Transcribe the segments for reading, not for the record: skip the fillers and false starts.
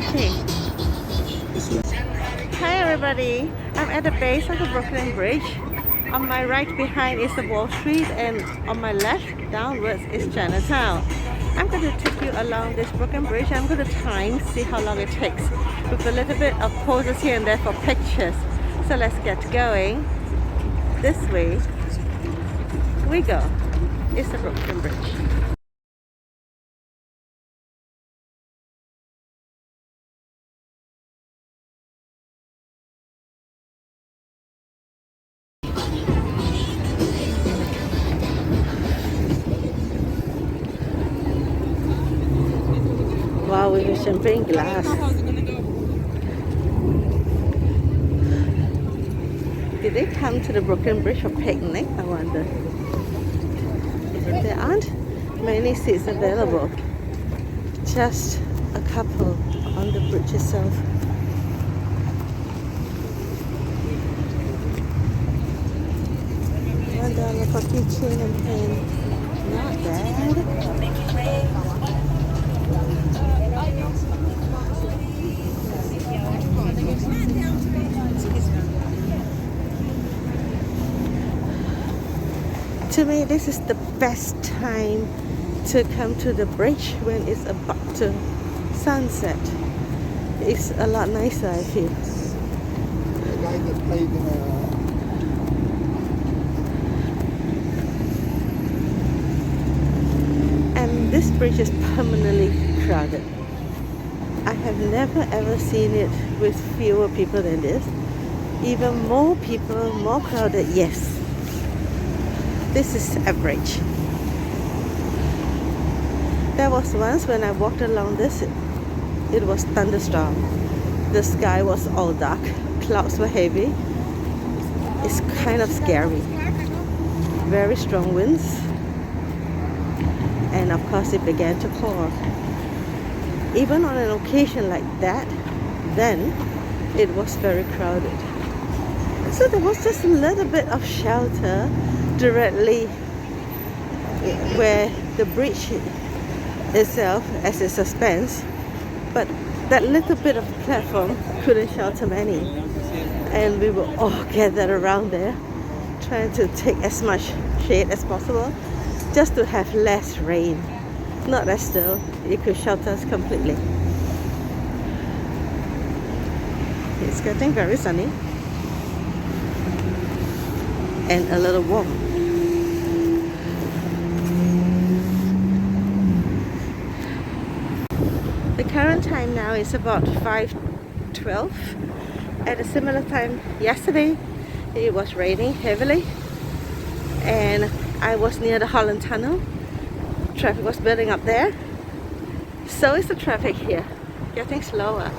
watching. Hi everybody, I'm at the base of the Brooklyn Bridge. On my right behind is the Wall Street, and on my left downwards is Chinatown. I'm going to take you along this Brooklyn Bridge. I'm going to time, see how long it takes, with a little bit of poses here and there for pictures. So let's get going. This way we go. It's the Brooklyn Bridge. Wow, we have champagne glass. Did they come to the Brooklyn Bridge for picnic? I wonder. There aren't many seats available. Just a couple on the bridge itself. $1 for keychain and pen. Not bad. To me, this is the best time to come to the bridge when it's about to sunset. It's a lot nicer, I feel. The guy that played And this bridge is permanently crowded. I have never ever seen it with fewer people than this. Even more people, more crowded, yes. This is average. There was once when I walked along this, it was thunderstorm. The sky was all dark, clouds were heavy. It's kind of scary. Very strong winds. And of course it began to pour. Even on an occasion like that, then it was very crowded. So there was just a little bit of shelter directly where the bridge itself as it suspends, but that little bit of platform couldn't shelter many, and we were all gathered around there trying to take as much shade as possible just to have less rain, not as though it could shelter us completely. It's getting very sunny and a little warm. The current time now is about 5:12. At a similar time yesterday, it was raining heavily, and I was near the Holland Tunnel. Traffic was building up there. So is the traffic here, getting slower.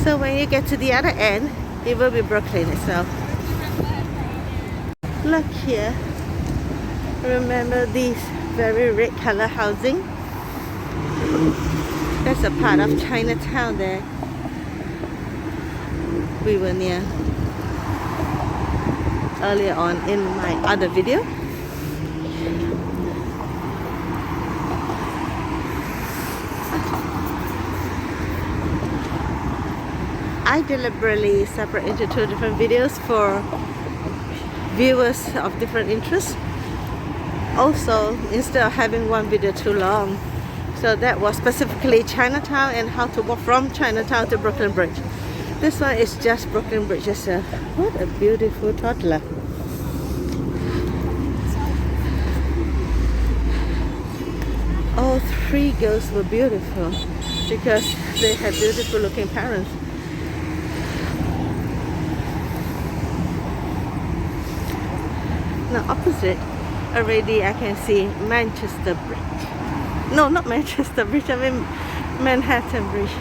So when you get to the other end, it will be Brooklyn itself. Look here. Remember these very red color housing? That's a part of Chinatown there. We were near earlier on in my other video. I deliberately separate into two different videos for viewers of different interests. Also, instead of having one video too long, so that was specifically Chinatown and how to walk from Chinatown to Brooklyn Bridge. This one is just Brooklyn Bridge itself. What a beautiful toddler. All three girls were beautiful because they had beautiful looking parents. Now opposite, already I can see Manchester Bridge. No, not Manchester Bridge, I mean Manhattan Bridge.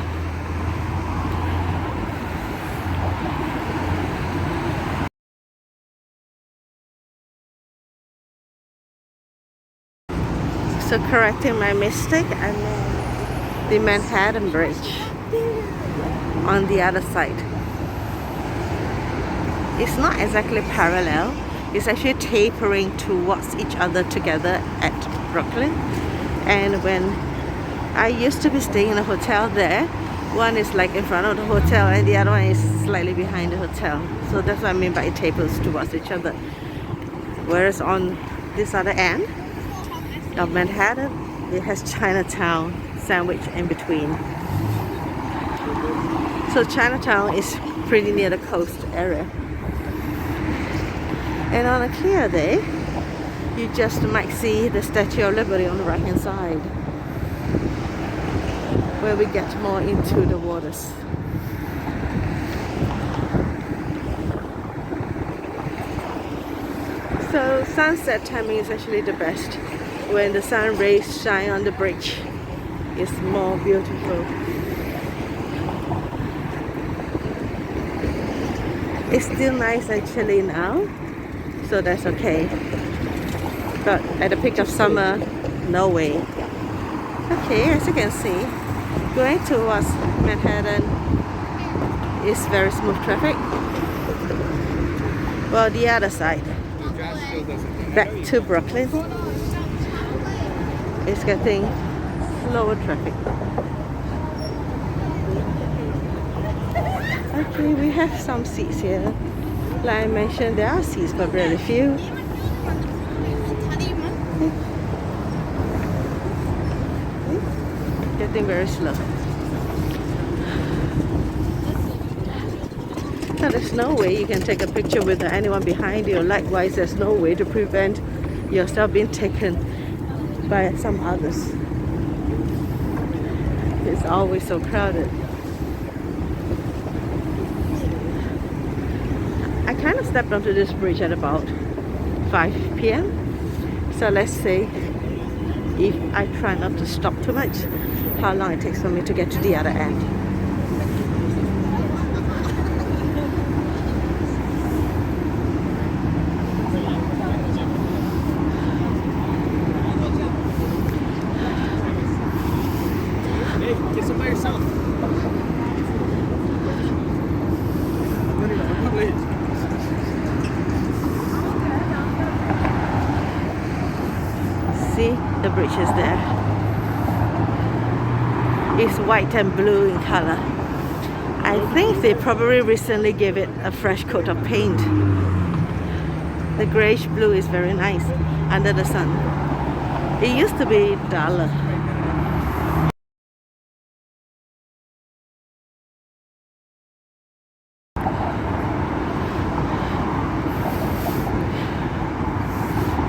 So correcting my mistake, I meant the Manhattan Bridge on the other side. It's not exactly parallel. It's actually tapering towards each other together at Brooklyn. And when I used to be staying in a hotel there, one is like in front of the hotel and the other one is slightly behind the hotel. So that's what I mean by it tapers towards each other. Whereas on this other end of Manhattan, it has Chinatown sandwiched in between. So Chinatown is pretty near the coast area. And on a clear day, you just might see the Statue of Liberty on the right hand side, where we get more into the waters. So sunset timing is actually the best. When the sun rays shine on the bridge, it's more beautiful. It's still nice actually now, so that's okay. But at the peak of summer, no way. Okay, as you can see, going towards Manhattan is very smooth traffic. Well, the other side, back to Brooklyn, is getting slower traffic. Okay, we have some seats here. Like I mentioned, there are seats but very few. Getting very slow. Now there's no way you can take a picture with anyone behind you. Likewise, there's no way to prevent yourself being taken by some others. It's always so crowded. I kind of stepped onto this bridge at about 5 p.m. So let's say if I try not to stop too much, how long it takes for me to get to the other end. Hey, get some by yourself. See, the bridge is there. It's white and blue in color. I think they probably recently gave it a fresh coat of paint. The grayish blue is very nice under the sun. It used to be duller.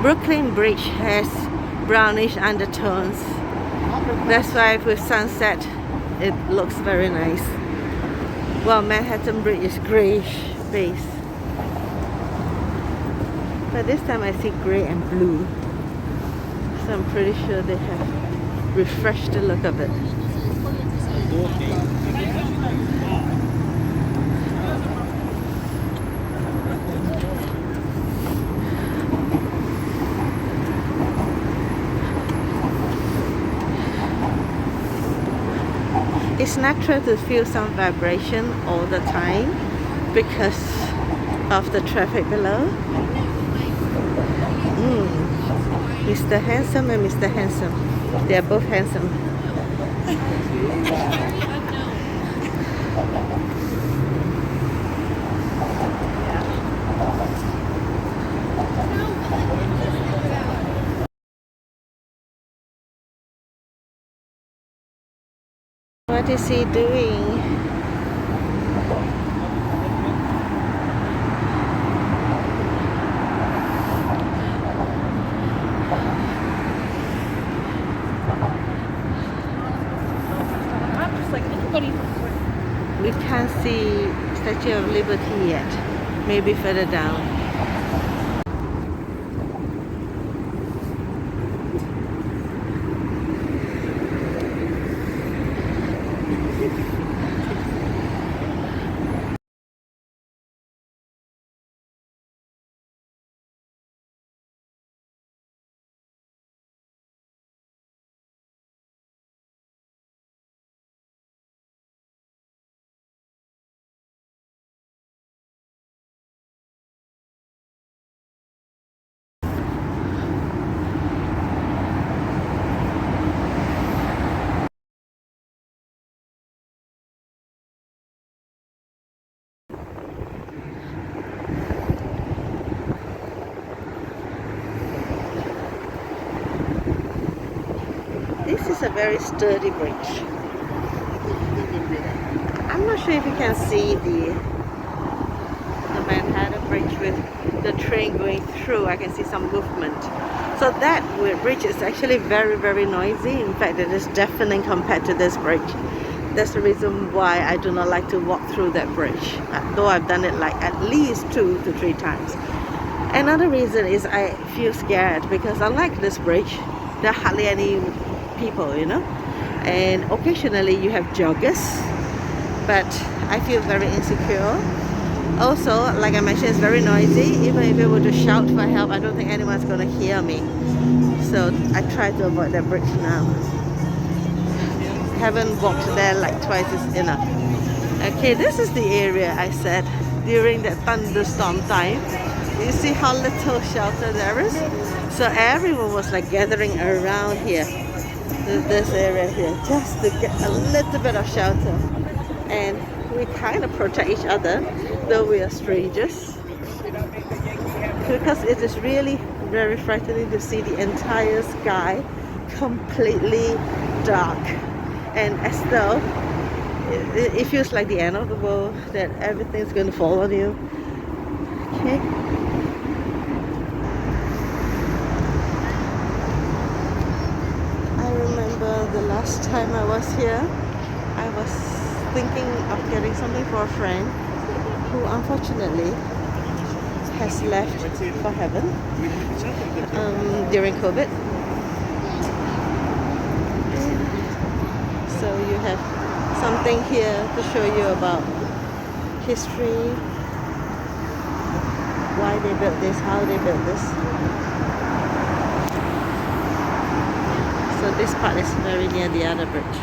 Brooklyn Bridge has brownish undertones. That's why with sunset it looks very nice. Well, Manhattan Bridge is grayish base. But this time I see gray and blue. So I'm pretty sure they have refreshed the look of it. It's natural to feel some vibration all the time because of the traffic below. Mr. Handsome and Mr. Handsome. They are both handsome. What is he doing? We can't see Statue of Liberty yet. Maybe further down. This is a very sturdy bridge. I'm not sure if you can see the Manhattan Bridge with the train going through. I can see some movement. So that bridge is actually very, very noisy. In fact, it is deafening compared to this bridge. That's the reason why I do not like to walk through that bridge, though I've done it like at least 2 to 3 times. Another reason is I feel scared because unlike this bridge, there are hardly any people, you know, and occasionally you have joggers, but I feel very insecure. Also, like I mentioned, it's very noisy. Even if I were to shout for help, I don't think anyone's going to hear me. So I try to avoid that bridge now. Haven't walked there like twice is enough. Okay, this is the area I said during that thunderstorm time. You see how little shelter there is? So everyone was like gathering around here, this area here, just to get a little bit of shelter. And we kind of protect each other, though we are strangers. Because it is really very frightening to see the entire sky completely dark. And as though it feels like the end of the world, that everything's going to fall on you. Okay. I remember the last time I was here, I was thinking of getting something for a friend who unfortunately has left for heaven during COVID. So you have something here to show you about history, why they built this, how they built this. So this part is very near the other bridge.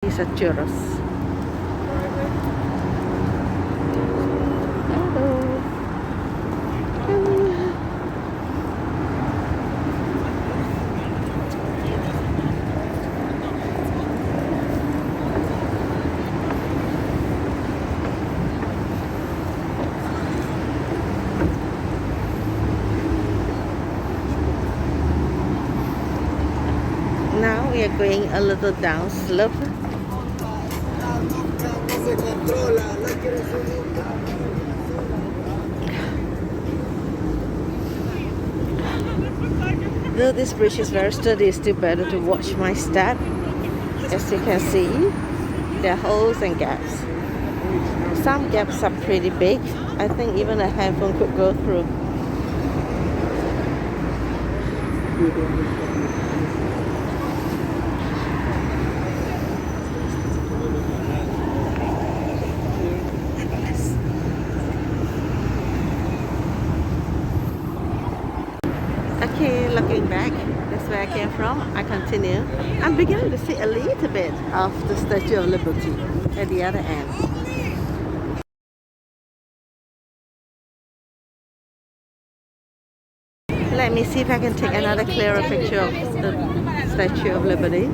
These are churros. Hello. Now we are going a little down slope. Though this bridge is very sturdy, it's still better to watch my step. As you can see, there are holes and gaps. Some gaps are pretty big. I think even a handphone could go through. Okay, looking back, that's where I came from. I continue. I'm beginning to see a little bit of the Statue of Liberty at the other end. Let me see if I can take another clearer picture of the Statue of Liberty.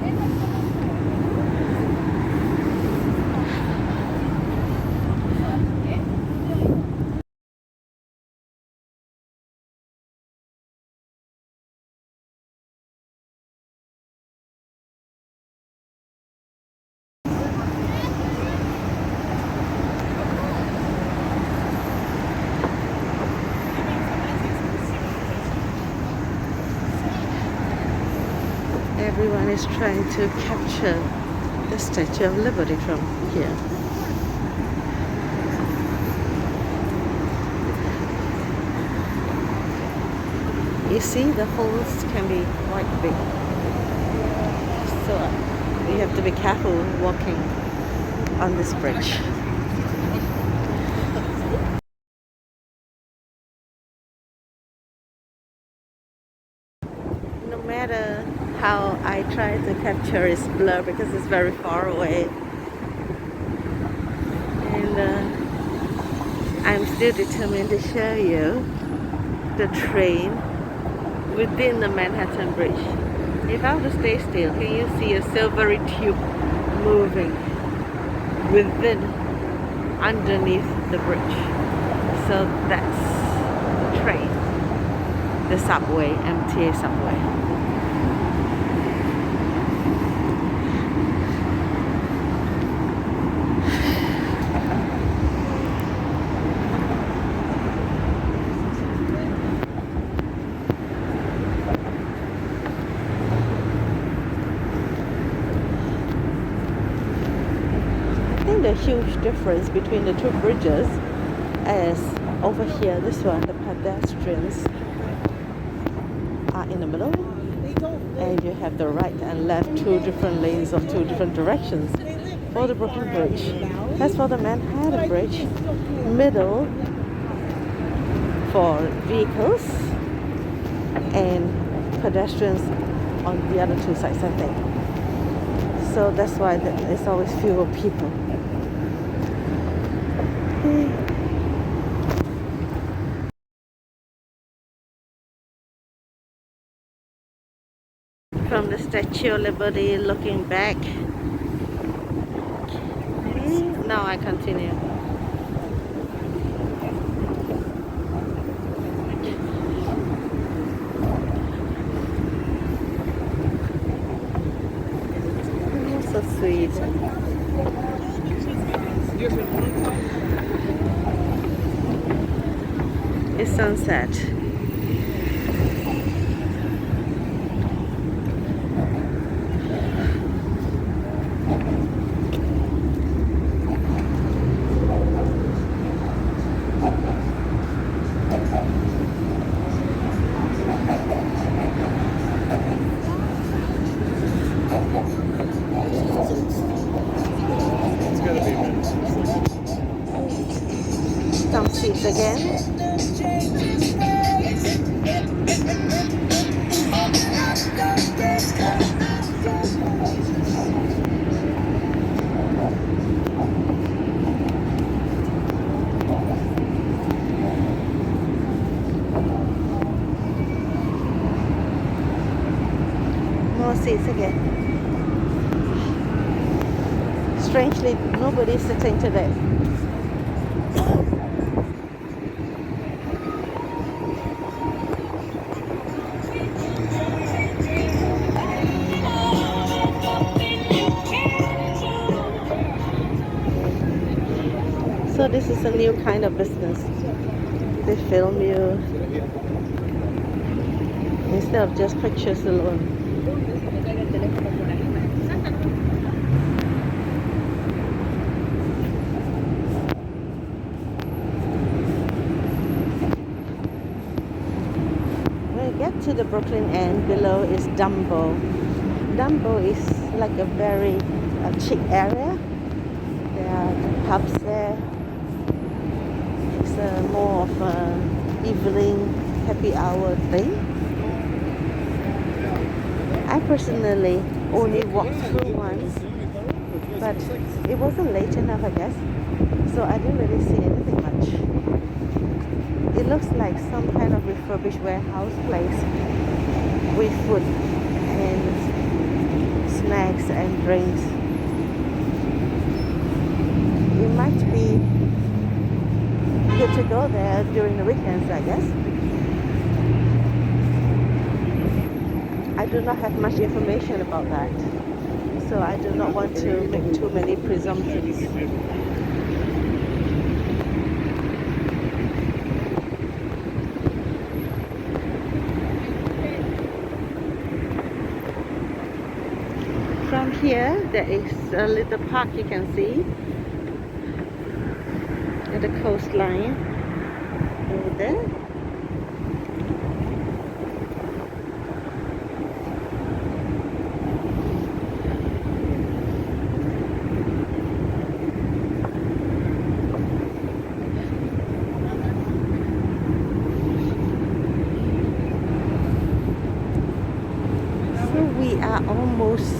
Everyone is trying to capture the Statue of Liberty from here. You see, the holes can be quite big. So you have to be careful walking on this bridge. No matter how I try to capture its blur because it's very far away, and I'm still determined to show you the train within the Manhattan Bridge. If I were to stay still, can you see a silvery tube moving within, underneath the bridge? So that's the train, the subway, MTA subway. The huge difference between the two bridges is over here, this one, the pedestrians are in the middle, and you have the right and left, two different lanes of two different directions for the Brooklyn Bridge. As for the Manhattan Bridge, middle for vehicles and pedestrians on the other two sides, I think. So that's why there's always fewer people. From the Statue of Liberty looking back. Okay. Now I continue. Oh, so sweet. It's sunset. Some seats again. More seats again. Strangely, nobody's sitting today. So this is a new kind of business. They film you instead of just pictures alone. When you get to the Brooklyn end, below is Dumbo. Dumbo is like a very chic area. There are pubs there. It's more of an evening happy hour thing. I personally only walked through once, but it wasn't late enough, I guess, so I didn't really see anything much. It looks like some kind of refurbished warehouse place with food and snacks and drinks. It might be good to go there during the weekends, I guess. I do not have much information about that, so I do not want to make too many presumptions. From here, there is a little park you can see at the coastline over there. We are almost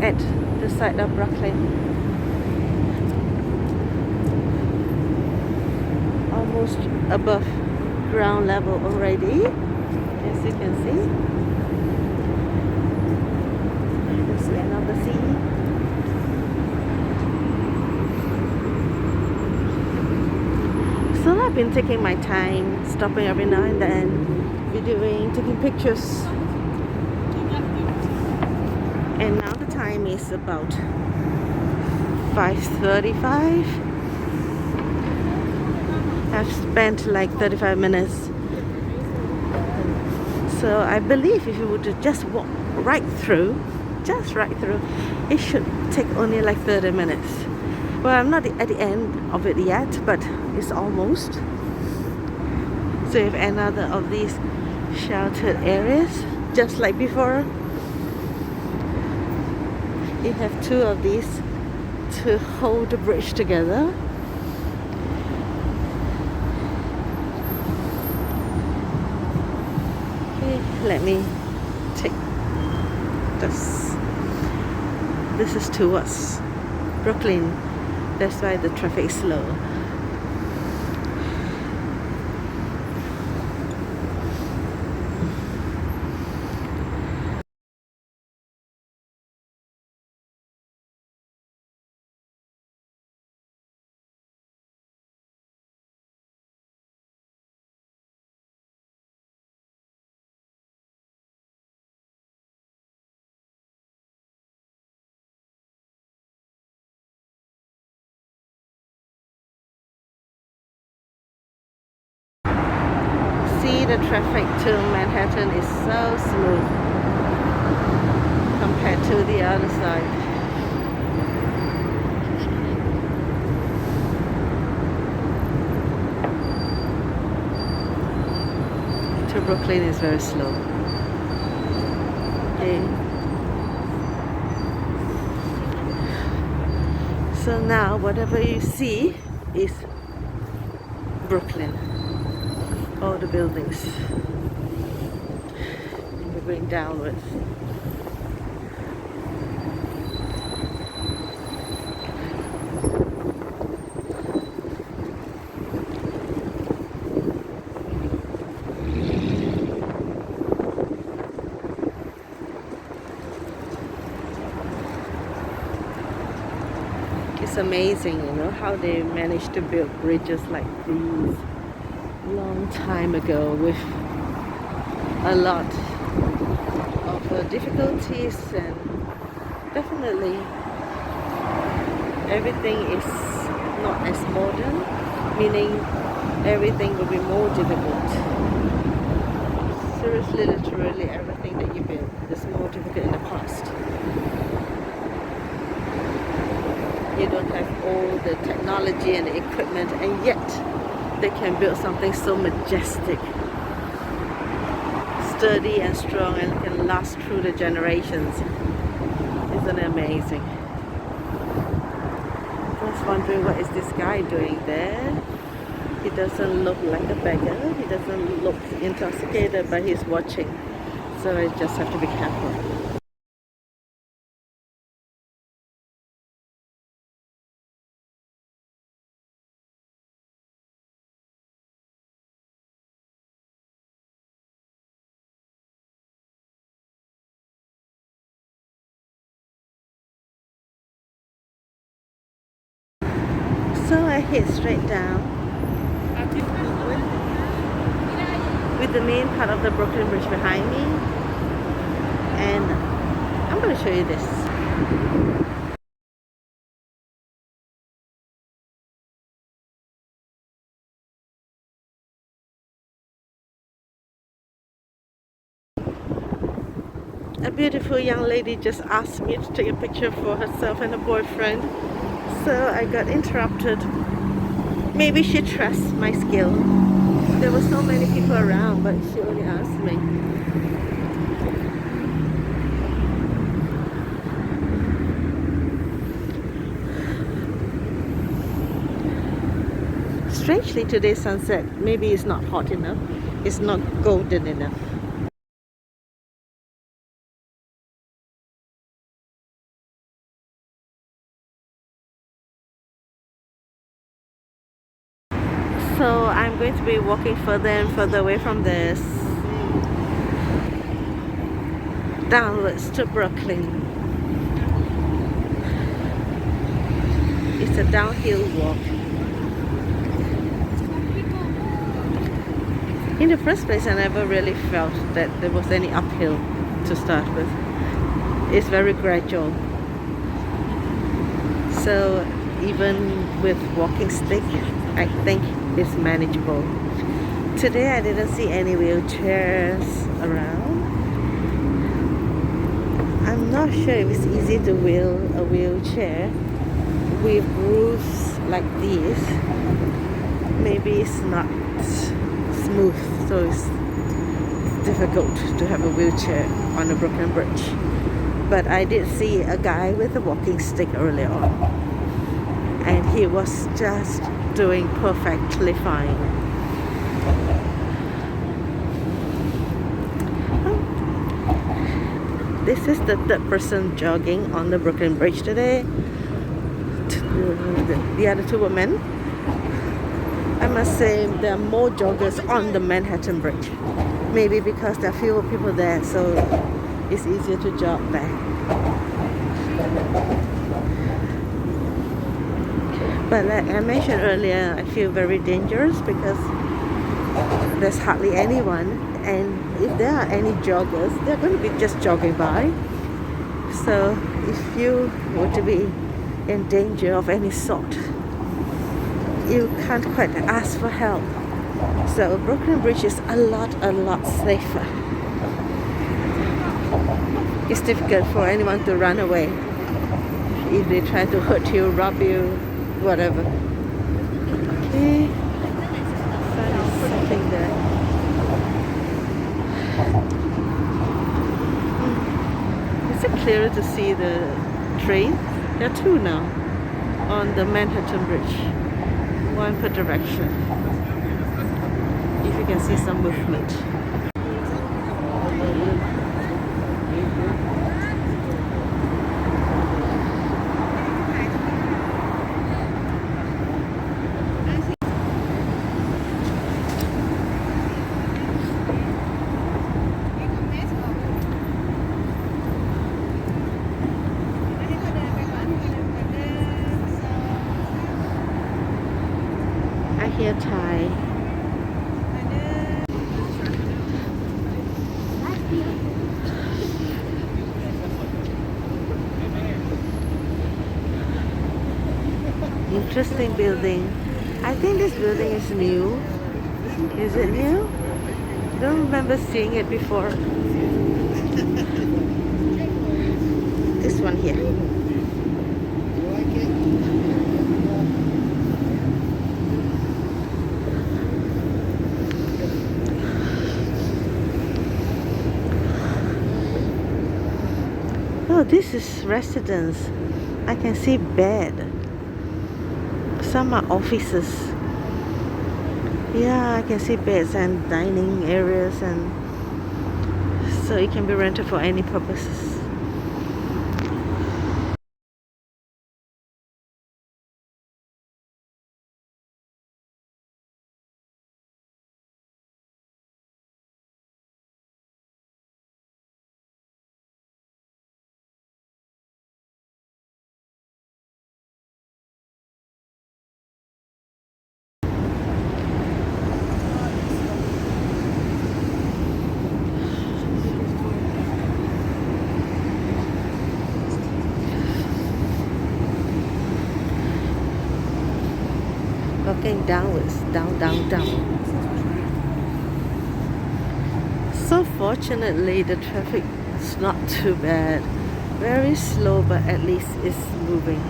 at the side of Brooklyn. almost above ground level already, as you can see. That's the end of the sea. So I've been taking my time, stopping every now and then, videoing, taking pictures. And now the time is about 5:35. I've spent like 35 minutes. So I believe if you were to just walk right through, it should take only like 30 minutes. Well, I'm not at the end of it yet, but it's almost. So if another of these sheltered areas, just like before, you have two of these to hold the bridge together. Okay, let me take this. This is towards Brooklyn. That's why the traffic is slow. See, the traffic to Manhattan is so smooth compared to the other side. To Brooklyn is very slow. Okay. So now whatever you see is Brooklyn. All the buildings. We're going downwards. It's amazing, you know, how they managed to build bridges like these long time ago with a lot of difficulties, and definitely everything is not as modern, meaning everything will be more difficult. Seriously, literally everything that you build is more difficult in the past. You don't have all the technology and the equipment, and yet they can build something so majestic, sturdy and strong, and can last through the generations. Isn't it amazing? I was wondering, what is this guy doing there? He doesn't look like a beggar, he doesn't look intoxicated, but he's watching. So I just have to be careful. So I head straight down with the main part of the Brooklyn Bridge behind me, and I'm going to show you this. A beautiful young lady just asked me to take a picture for herself and her boyfriend, so I got interrupted. Maybe she trusts my skill. There were so many people around, but she only asked me. Strangely, today's sunset, maybe it's not hot enough, it's not golden enough. So I'm keep walking further and further away from this, downwards to Brooklyn. It's a downhill walk. In the first place, I never really felt that there was any uphill to start with. It's very gradual. So even with walking stick, I think it's manageable. Today I didn't see any wheelchairs around. I'm not sure if it's easy to wheel a wheelchair with roofs like these. Maybe it's not smooth, so it's difficult to have a wheelchair on a Brooklyn Bridge. But I did see a guy with a walking stick earlier on, and he was just doing perfectly fine. This is the third person jogging on the Brooklyn Bridge today. The other two were men. I must say there are more joggers on the Manhattan Bridge. Maybe because there are fewer people there, so it's easier to jog there. But like I mentioned earlier, I feel very dangerous because there's hardly anyone, and if there are any joggers, they're going to be just jogging by. So if you were to be in danger of any sort, you can't quite ask for help. So Brooklyn Bridge is a lot safer. It's difficult for anyone to run away if they try to hurt you, rob you, whatever. Okay, sun is setting there. Is it clearer to see the train? There are two now on the Manhattan Bridge, one per direction. If you can see some movement. I hear Thai. Interesting building. I think this building is new. Is it new? I don't remember seeing it before. This one here. Oh, this is residence. I can see bed. Some are offices. Yeah, I can see beds and dining areas, and so it can be rented for any purposes. Walking downwards, down. So fortunately the traffic is not too bad. Very slow, but at least it's moving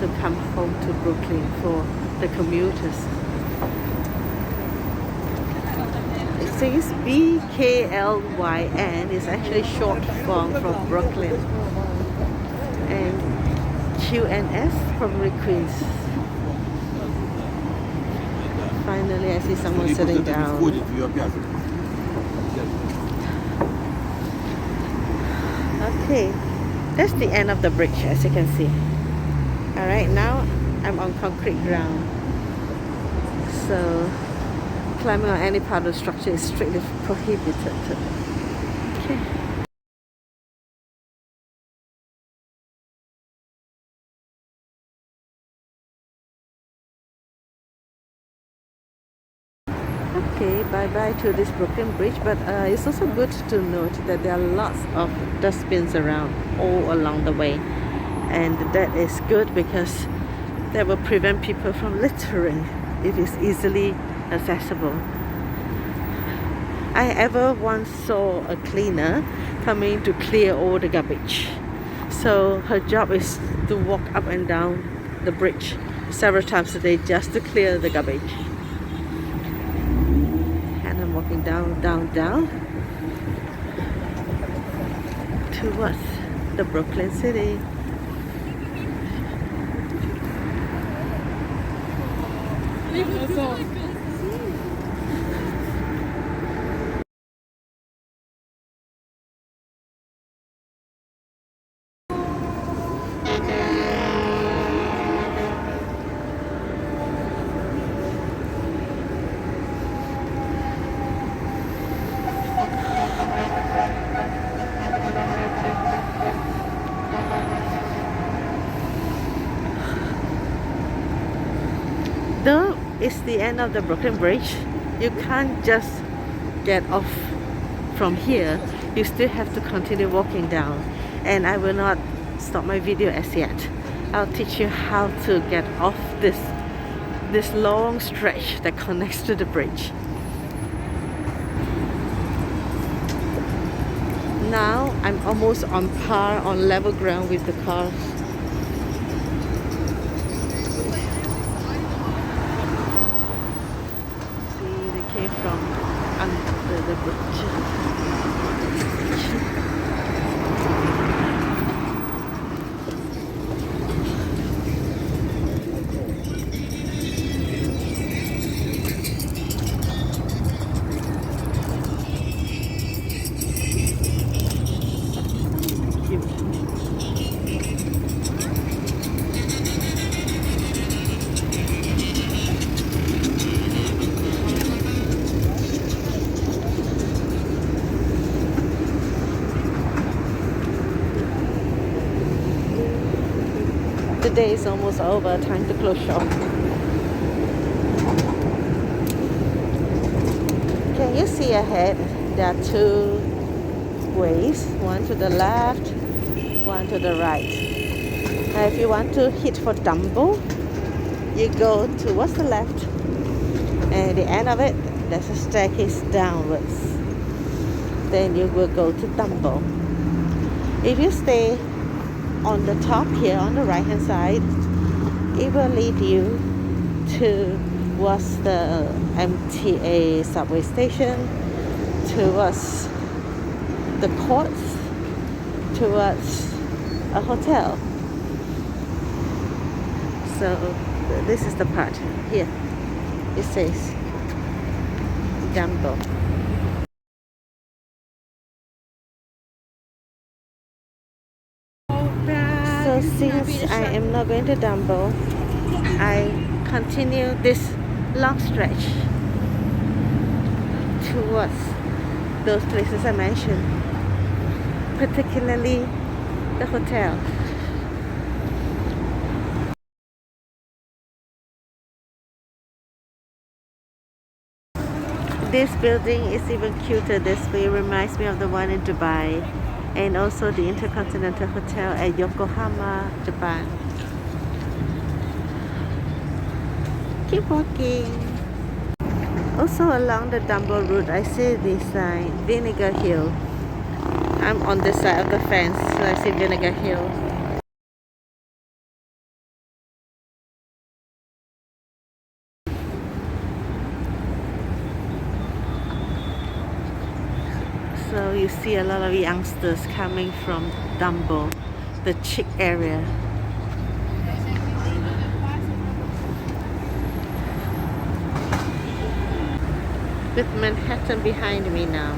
to come home to Brooklyn for the commuters. It says BKLYN is actually short form from Brooklyn, and QNS probably Queens. Finally, I see someone sitting down. Okay, that's the end of the bridge, as you can see. Alright, now I'm on concrete ground. So climbing on any part of the structure is strictly prohibited. Okay. Okay, bye-bye to this broken bridge, but it's also good to note that there are lots of dustbins around all along the way, and that is good because that will prevent people from littering if it's easily accessible. I ever once saw a cleaner coming to clear all the garbage. So her job is to walk up and down the bridge several times a day just to clear the garbage. And I'm walking down towards the Brooklyn city. Though it's the end of the Brooklyn Bridge, you can't just get off from here. You still have to continue walking down, and I will not stop my video as yet. I'll teach you how to get off this long stretch that connects to the bridge. Now I'm almost on par, on level ground with the cars. See, they came from under the bridge. The day is almost over, time to close shop. Can you see ahead? There are two ways, one to the left, one to the right. Now if you want to hit for Dumbo, you go towards the left, and at the end of it, there's a staircase downwards. Then you will go to Dumbo. If you stay on the top here on the right hand side, it will lead you towards the MTA subway station, towards the courts, towards a hotel. So this is the part here. It says Dumbo. So since I am not going to Dumbo, I continue this long stretch towards those places I mentioned, particularly the hotel. This building is even cuter this way. It reminds me of the one in Dubai, and also the Intercontinental Hotel at Yokohama, Japan. Keep walking. Also along the Dumbo route, I see this sign, Vinegar Hill. I'm on this side of the fence, so I see Vinegar Hill. So you see a lot of youngsters coming from Dumbo, the chic area. With Manhattan behind me now.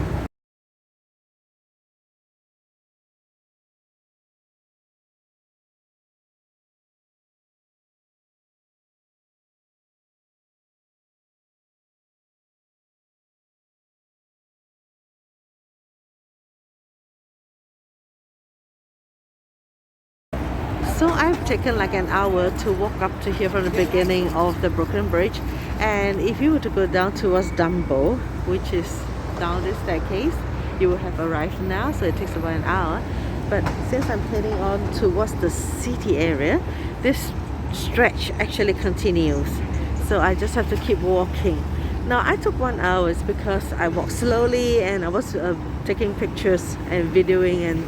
So I've taken like an hour to walk up to here from the beginning of the Brooklyn Bridge, and if you were to go down towards Dumbo, which is down this staircase, you will have arrived now, so it takes about an hour. But since I'm heading on towards the city area, this stretch actually continues, so I just have to keep walking. Now I took 1 hour because I walked slowly and I was taking pictures and videoing and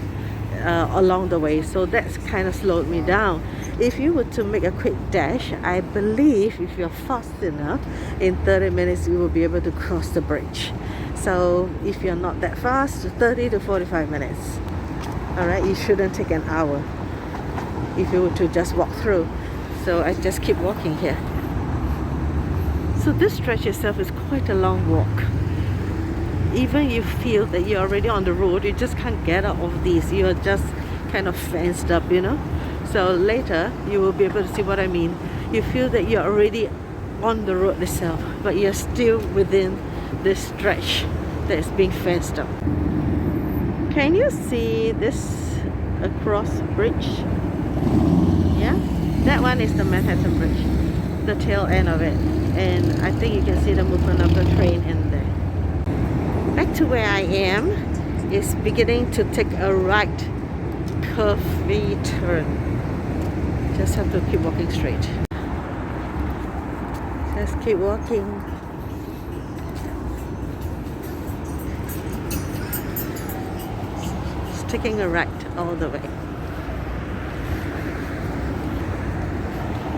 along the way, so that's kind of slowed me down. If you were to make a quick dash, I believe if you're fast enough, in 30 minutes you will be able to cross the bridge. So if you're not that fast, 30 to 45 minutes. Alright, you shouldn't take an hour if you were to just walk through. So I just keep walking here. So this stretch itself is quite a long walk. Even you feel that you're already on the road, you just can't get out of these. You're just kind of fenced up, you know. So later you will be able to see what I mean. You feel that you're already on the road itself, but you're still within this stretch that is being fenced up. Can you see this across bridge? Yeah, that one is the Manhattan Bridge, the tail end of it, and I think you can see the movement of the train in there. Back to where I am is beginning to take a right curvy turn. Just have to keep walking straight. Just keep walking. Just taking a right all the way.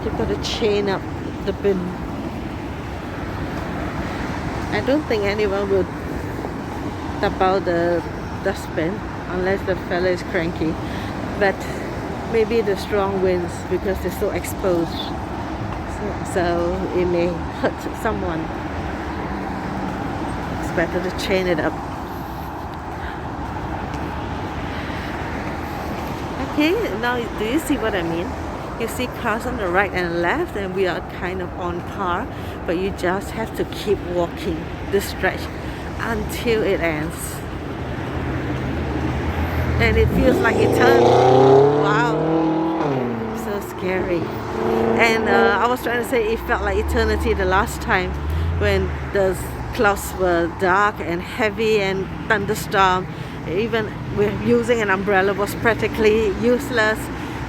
You've got to chain up the bin. I don't think anyone will tap out the dustbin unless the fella is cranky, but maybe the strong winds because they're so exposed, so it may hurt someone. It's better to chain it up. Okay, now do you see what I mean? You see cars on the right and left, and we are kind of on par, but you just have to keep walking this stretch until it ends. And it feels like eternity. Wow, so scary. And I was trying to say it felt like eternity the last time when the clouds were dark and heavy and thunderstorm. Even with using an umbrella was practically useless,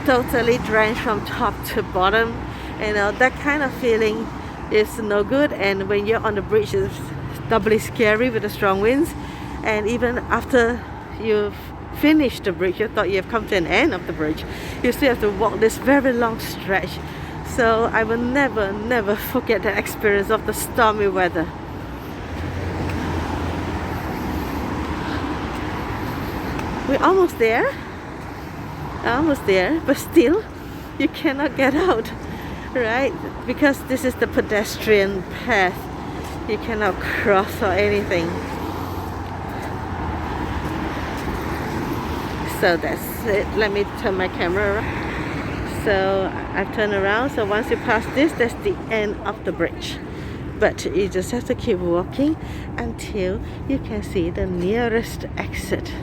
totally drenched from top to bottom. You know, that kind of feeling is no good, and when you're on the bridge it's doubly scary with the strong winds. And even after you've finished the bridge, you thought you've come to an end of the bridge, you still have to walk this very long stretch. So I will never forget the experience of the stormy weather. We're almost there, but still you cannot get out, right? Because this is the pedestrian path. You cannot cross or anything. So that's it. Let me turn my camera around. So I've turned around, so once you pass this, that's the end of the bridge. But you just have to keep walking until you can see the nearest exit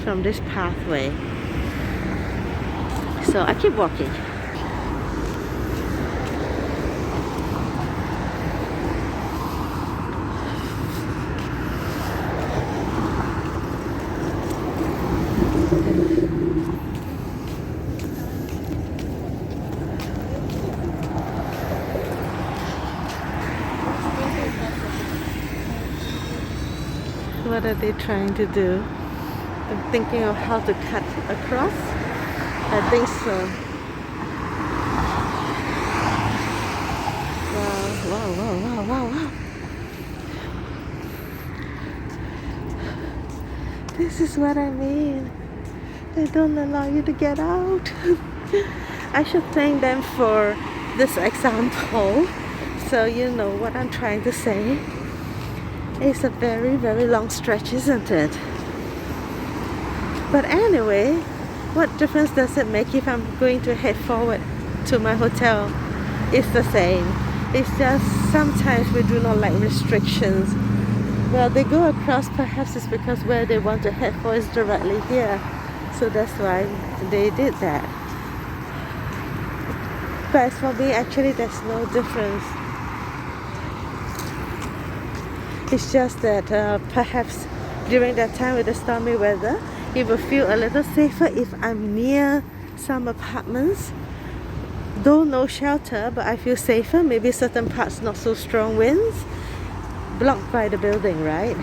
from this pathway. So I keep walking. What are they trying to do? I'm thinking of how to cut across. I think so. Wow. This is what I mean. They don't allow you to get out. I should thank them for this example, so you know what I'm trying to say. It's a very long stretch, isn't it? But anyway, what difference does it make if I'm going to head forward to my hotel? It's the same. It's just sometimes we do not like restrictions. Well, they go across, perhaps it's because where they want to head for is directly here. So that's why they did that. But for me, actually, there's no difference. It's just that perhaps during that time with the stormy weather, it will feel a little safer if I'm near some apartments. Though no shelter, but I feel safer. Maybe certain parts not so strong winds, blocked by the building, right?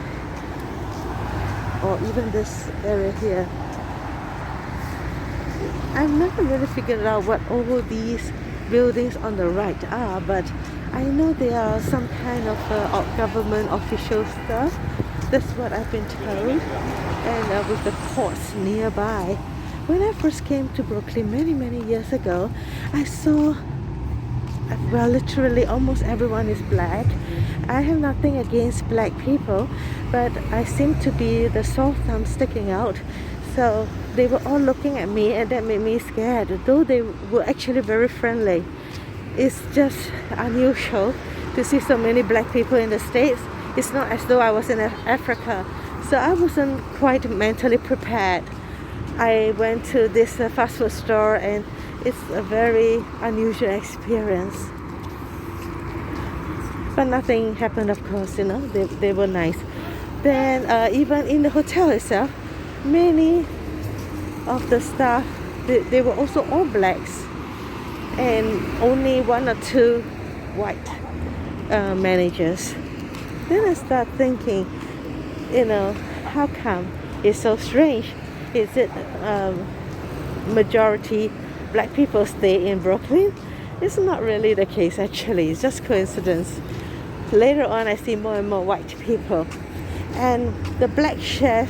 Or even this area here. I've never really figured out what all these buildings on the right are, but I know they are some kind of government official stuff. That's what I've been told. And with the courts nearby. When I first came to Brooklyn many years ago, I saw, well, literally almost everyone is black. I have nothing against black people, but I seem to be the sore thumb sticking out. So they were all looking at me, and that made me scared, though they were actually very friendly. It's just unusual to see so many black people in the States. It's not as though I was in Africa, so I wasn't quite mentally prepared. I went to this fast food store, and it's a very unusual experience. But nothing happened, of course, you know, they were nice. Then even in the hotel itself, many of the staff, they were also all blacks, and only one or two white managers. Then I start thinking, you know, how come it's so strange? Is it majority black people stay in Brooklyn? It's not really the case, actually. It's just coincidence. Later on, I see more and more white people. And the black chef,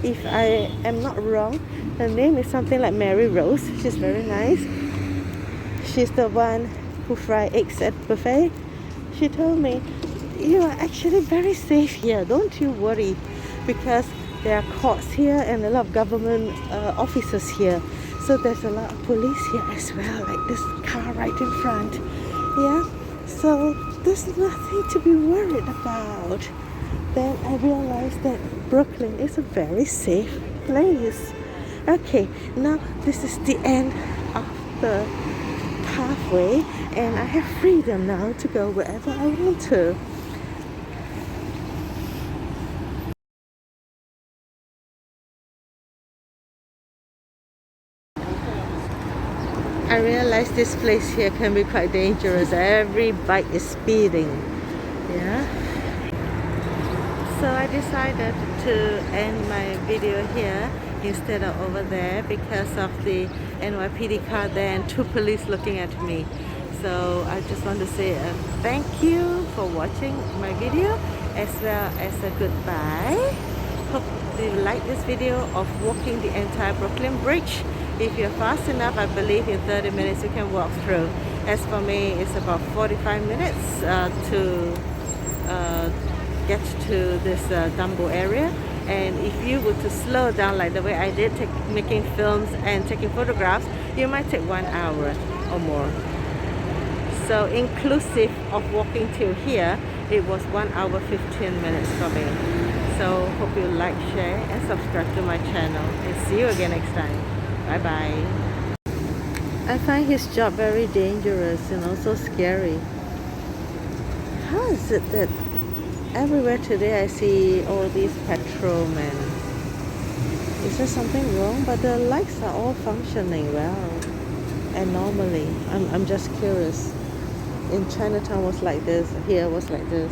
if I am not wrong, her name is something like Mary Rose. She's very nice. She's the one who fry eggs at buffet. She told me, you are actually very safe here. Don't you worry, because there are courts here and a lot of government officers here. So there's a lot of police here as well, like this car right in front. Yeah, so there's nothing to be worried about. Then I realized that Brooklyn is a very safe place. Okay, now this is the end of the pathway, and I have freedom now to go wherever I want to. I realized this place here can be quite dangerous. Every bike is speeding. Yeah. So I decided to end my video here instead of over there because of the NYPD car there and two police looking at me. So I just want to say thank you for watching my video as well as a goodbye. Hope you like this video of walking the entire Brooklyn Bridge. If you're fast enough, I believe in 30 minutes you can walk through. As for me, it's about 45 minutes to get to this Dumbo area. And if you were to slow down like the way I did, making films and taking photographs, you might take 1 hour or more. So inclusive of walking till here, it was 1 hour 15 minutes for me. So hope you like, share and subscribe to my channel, and see you again next time. Bye bye. I find his job very dangerous and also scary. How is it that everywhere today I see all these patrolmen? Is there something wrong? But the lights are all functioning well and normally. I'm just curious. In Chinatown was like this, here was like this.